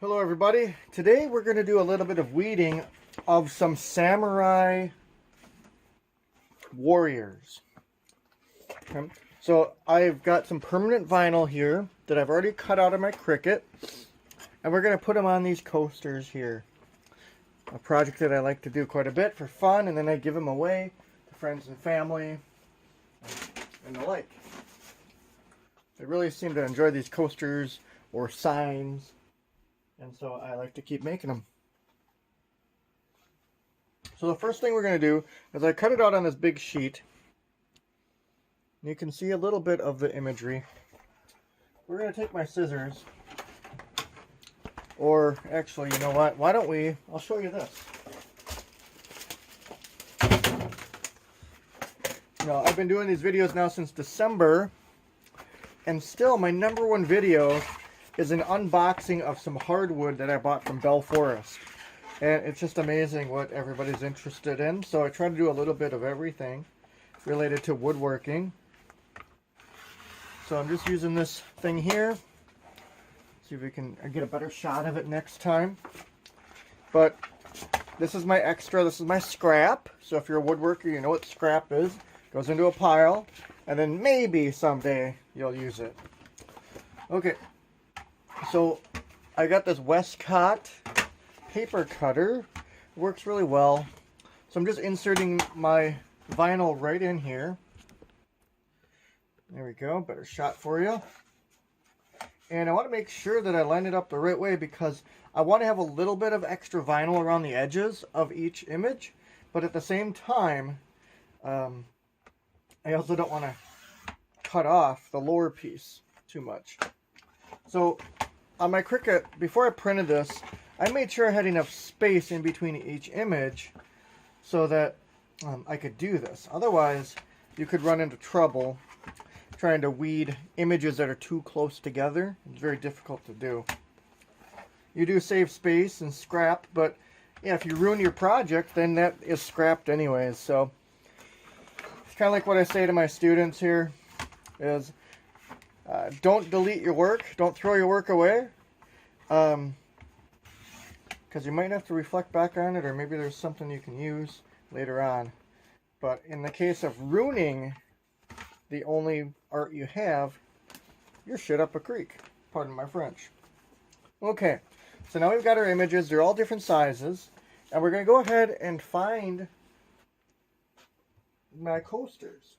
Hello everybody. Today we're going to do a little bit of weeding of some samurai warriors. Okay. So I've got some permanent vinyl here that I've already cut out of my Cricut, and we're going to put them on these coasters here. A project that I like to do quite a bit for fun, and then I give them away to friends and family and the like. They really seem to enjoy these coasters or signs. And so I like to keep making them. So the first thing we're going to do is I cut it out on this big sheet. You can see a little bit of the imagery. We're going to take my scissors. Or actually, you know what? Why don't we? I'll show you this. You know, I've been doing these videos now since December. And still my #1 video is an unboxing of some hardwood that I bought from Bell Forest. And it's just amazing what everybody's interested in. So I try to do a little bit of everything related to woodworking. So I'm just using this thing here. See if we can get a better shot of it next time. But this is my extra, this is my scrap. So if you're a woodworker, you know what scrap is. It goes into a pile, and then maybe someday you'll use it. Okay. So I got this Westcott paper cutter. It works really well. So I'm just inserting my vinyl right in here. There we go, better shot for you. And I want to make sure that I line it up the right way because I want to have a little bit of extra vinyl around the edges of each image, but at the same time, I also don't want to cut off the lower piece too much. So on my Cricut, before I printed this, I made sure I had enough space in between each image so that I could do this. Otherwise, you could run into trouble trying to weed images that are too close together. It's very difficult to do. You do save space and scrap, but yeah, if you ruin your project, then that is scrapped anyways. So it's kind of like what I say to my students here is, don't delete your work. Don't throw your work away. Because you might have to reflect back on it, or maybe there's something you can use later on. But in the case of ruining the only art you have, you're shit up a creek. Pardon my French. Okay, so now we've got our images. They're all different sizes. And we're going to go ahead and find my coasters.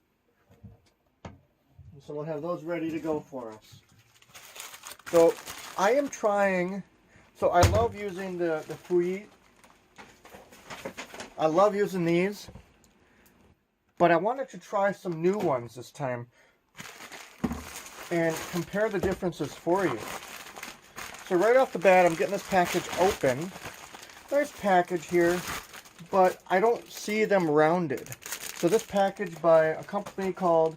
So we'll have those ready to go for us. So I am trying, so I love using the Fouillet. I love using these, but I wanted to try some new ones this time and compare the differences for you. So right off the bat, I'm getting this package open. Nice package here, but I don't see them rounded. So this package by a company called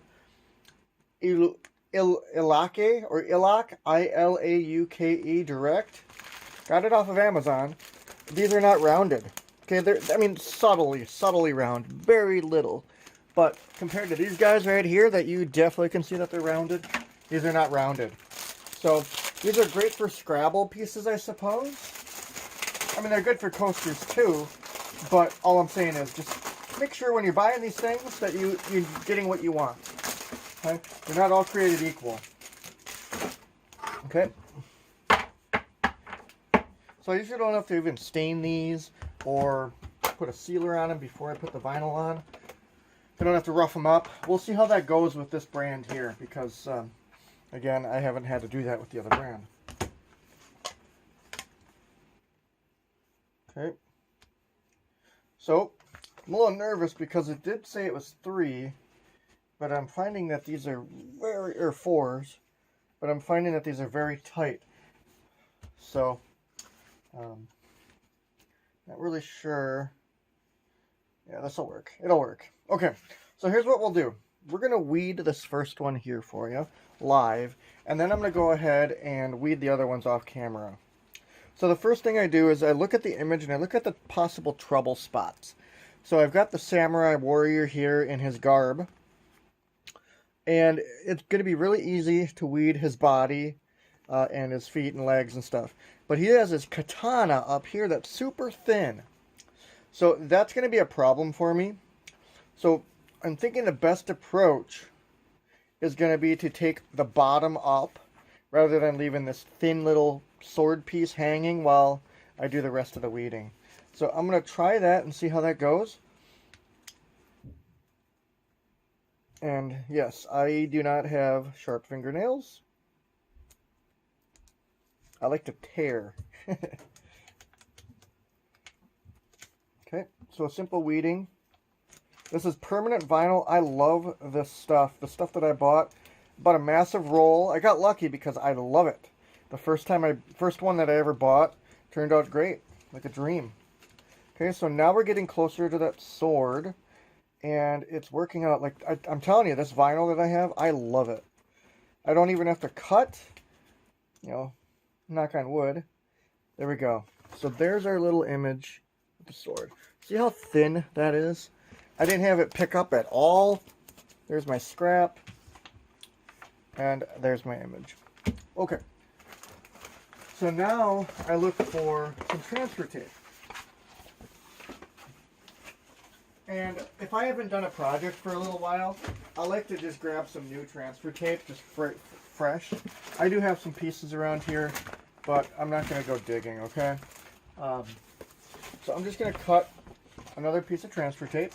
Ilauke, or Ilauke, I-L-A-U-K-E, direct. Got it off of Amazon. These are not rounded. Okay, they're, I mean, subtly round. Very little. But compared to these guys right here, that you definitely can see that they're rounded, these are not rounded. So these are great for Scrabble pieces, I suppose. I mean, they're good for coasters too, but all I'm saying is just make sure when you're buying these things that you're getting what you want. Okay? They're not all created equal. Okay? So I usually don't have to even stain these or put a sealer on them before I put the vinyl on. I don't have to rough them up. We'll see how that goes with this brand here because, again, I haven't had to do that with the other brand. Okay. So, I'm a little nervous because it did say it was 3, but I'm finding that these are or 4s, but I'm finding that these are very tight. So, not really sure. Yeah, this will work. It'll work. Okay, so here's what we'll do. We're going to weed this first one here for you, live, and then I'm going to go ahead and weed the other ones off camera. So the first thing I do is I look at the image and I look at the possible trouble spots. So I've got the samurai warrior here in his garb. And it's going to be really easy to weed his body and his feet and legs and stuff. But he has his katana up here that's super thin. So that's going to be a problem for me. So I'm thinking the best approach is going to be to take the bottom up rather than leaving this thin little sword piece hanging while I do the rest of the weeding. So I'm going to try that and see how that goes. And yes, I do not have sharp fingernails. I like to tear. Okay, so a simple weeding. This is permanent vinyl. I love this stuff. The stuff that I bought a massive roll. I got lucky because I love it. The first one that I ever bought turned out great, like a dream. Okay, so now we're getting closer to that sword, and it's working out. Like I'm telling you, this vinyl that I have, I love it. I don't even have to cut. You know, knock on wood. There we go. So there's our little image with the sword. See how thin that is? I didn't have it pick up at all. There's my scrap. And there's my image. Okay. So now I look for some transfer tape. And if I haven't done a project for a little while, I like to just grab some new transfer tape, just fresh. I do have some pieces around here, but I'm not going to go digging, okay? So I'm just going to cut another piece of transfer tape.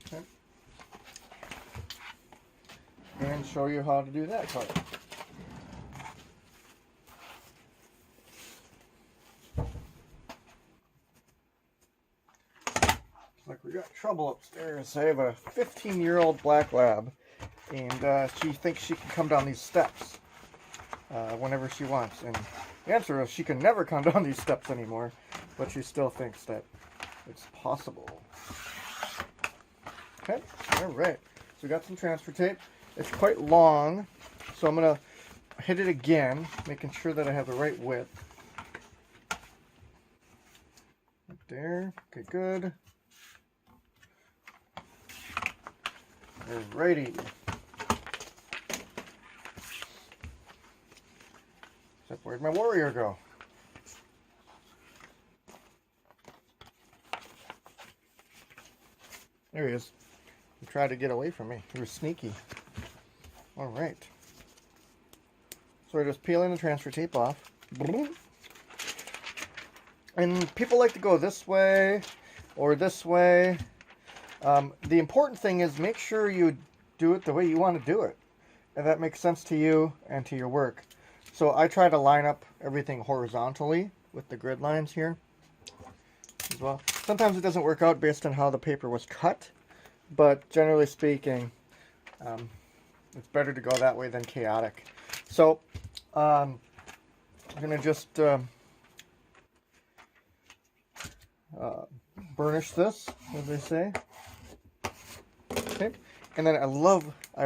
Okay. And show you how to do that cut. Like we got trouble upstairs. I have a 15-year-old black lab, and she thinks she can come down these steps whenever she wants. And the answer is she can never come down these steps anymore, but she still thinks that it's possible. Okay, all right. So we got some transfer tape. It's quite long, so I'm gonna hit it again, making sure that I have the right width. Right there. Okay, good. Alrighty. Except where'd my warrior go? There he is. He tried to get away from me. He was sneaky. Alright. So we're just peeling the transfer tape off. And people like to go this way or this way. The important thing is make sure you do it the way you want to do it. And that makes sense to you and to your work. So I try to line up everything horizontally with the grid lines here as well. Sometimes it doesn't work out based on how the paper was cut, but generally speaking, it's better to go that way than chaotic. So I'm going to just burnish this, as they say. Okay. And then I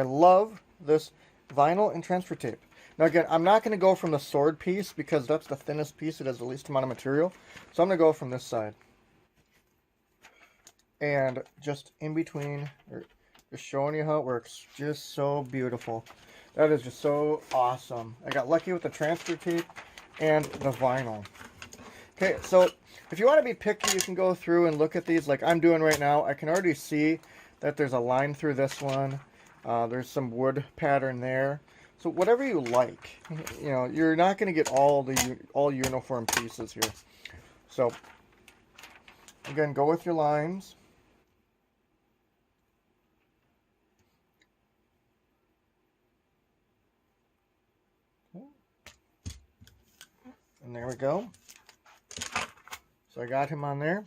love this vinyl and transfer tape. Now again, I'm not going to go from the sword piece because that's the thinnest piece. It has the least amount of material. So I'm going to go from this side. And just in between, just showing you how it works. Just so beautiful. That is just so awesome. I got lucky with the transfer tape and the vinyl. Okay, so if you want to be picky, you can go through and look at these like I'm doing right now. I can already see that there's a line through this one. There's some wood pattern there. So whatever you like, you know, you're not going to get all uniform pieces here. So again, go with your lines. Okay. And there we go. So I got him on there.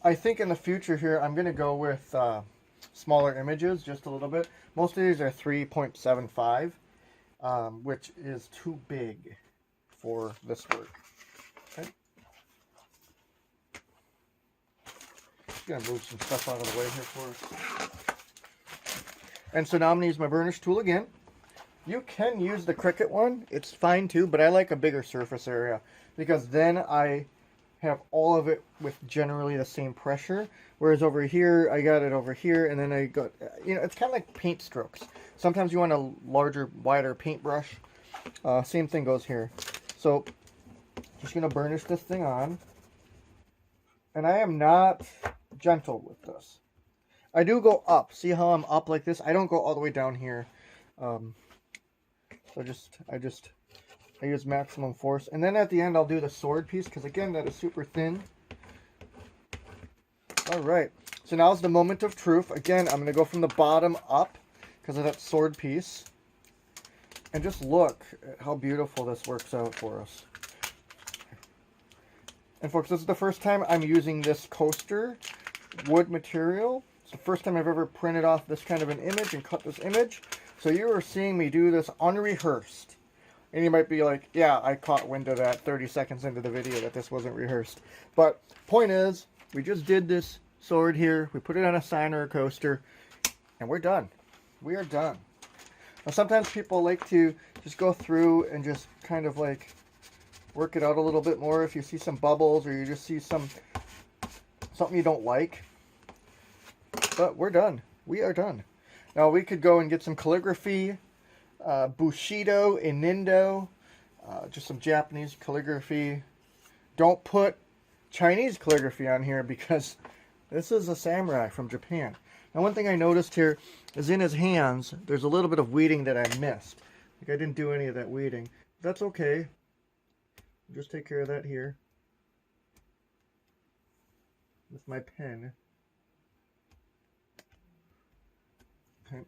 I think in the future here, I'm going to go with smaller images, just a little bit. Most of these are 3.75, which is too big for this work. Okay. Just going to move some stuff out of the way here for us. And so now I'm going to use my burnish tool again. You can use the Cricut one. It's fine too, but I like a bigger surface area because then I have all of it with generally the same pressure. Whereas over here, I got it over here, and then I got, you know, it's kind of like paint strokes. Sometimes you want a larger, wider paintbrush. Same thing goes here. So, just going to burnish this thing on. And I am not gentle with this. I do go up. See how I'm up like this? I don't go all the way down here. So I use maximum force. And then at the end, I'll do the sword piece, because again, that is super thin. All right. So now's the moment of truth. Again, I'm going to go from the bottom up because of that sword piece. And just look at how beautiful this works out for us. And folks, this is the first time I'm using this coaster wood material. It's the first time I've ever printed off this kind of an image and cut this image. So you are seeing me do this unrehearsed. And you might be like, yeah, I caught wind of that 30 seconds into the video that this wasn't rehearsed. But point is, we just did this sword here. We put it on a sign or a coaster. And we're done. We are done. Now sometimes people like to just go through and just kind of like work it out a little bit more if you see some bubbles or you just see something you don't like. But we're done. We are done. Now we could go and get some calligraphy, Bushido, Enindo, just some Japanese calligraphy. Don't put Chinese calligraphy on here because this is a samurai from Japan. Now one thing I noticed here is in his hands, there's a little bit of weeding that I missed. Like I didn't do any of that weeding. That's okay. Just take care of that here with my pen. Okay.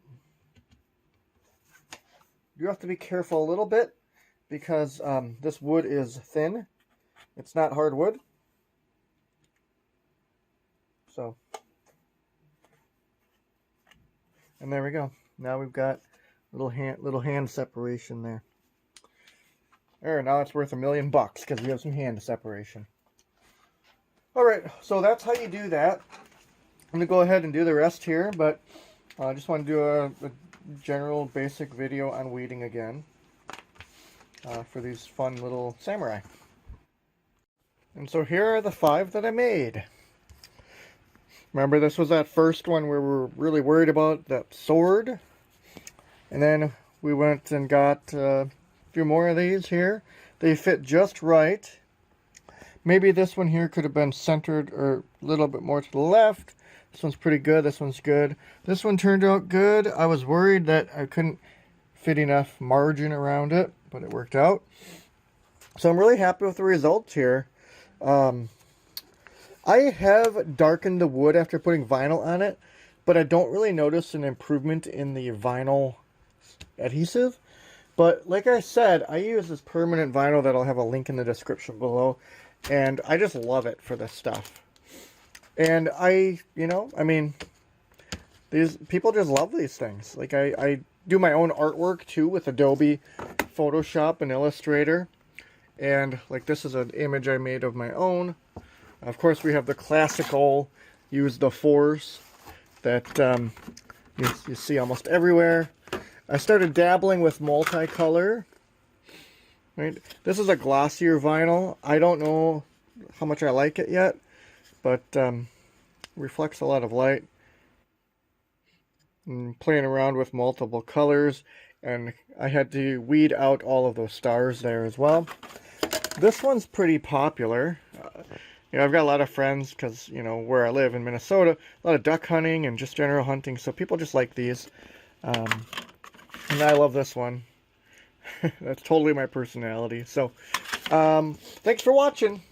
You have to be careful a little bit because this wood is thin. It's not hardwood. So, and there we go. Now we've got little hand separation there. There, now it's worth $1 million because we have some hand separation. All right, so that's how you do that. I'm gonna go ahead and do the rest here, but I just want to do a general basic video on weeding again for these fun little samurai. And so here are the 5 that I made. Remember, this was that first one where we were really worried about that sword. And then we went and got a few more of these here. They fit just right. Maybe this one here could have been centered or a little bit more to the left. This one's pretty good. This one's good. This one turned out good. I was worried that I couldn't fit enough margin around it, but it worked out. So I'm really happy with the results here. I have darkened the wood after putting vinyl on it, but I don't really notice an improvement in the vinyl adhesive. But like I said, I use this permanent vinyl that I'll have a link in the description below, and I just love it for this stuff. And I mean, these people just love these things. Like I do my own artwork too with Adobe Photoshop and Illustrator. And like this is an image I made of my own. Of course, we have the classical use the force that you see almost everywhere. I started dabbling with multicolor. Right, this is a glossier vinyl. I don't know how much I like it yet, but reflects a lot of light. And playing around with multiple colors, and I had to weed out all of those stars there as well. This one's pretty popular. I've got a lot of friends because, where I live in Minnesota, a lot of duck hunting and just general hunting, so people just like these. And I love this one. That's totally my personality. So, thanks for watching.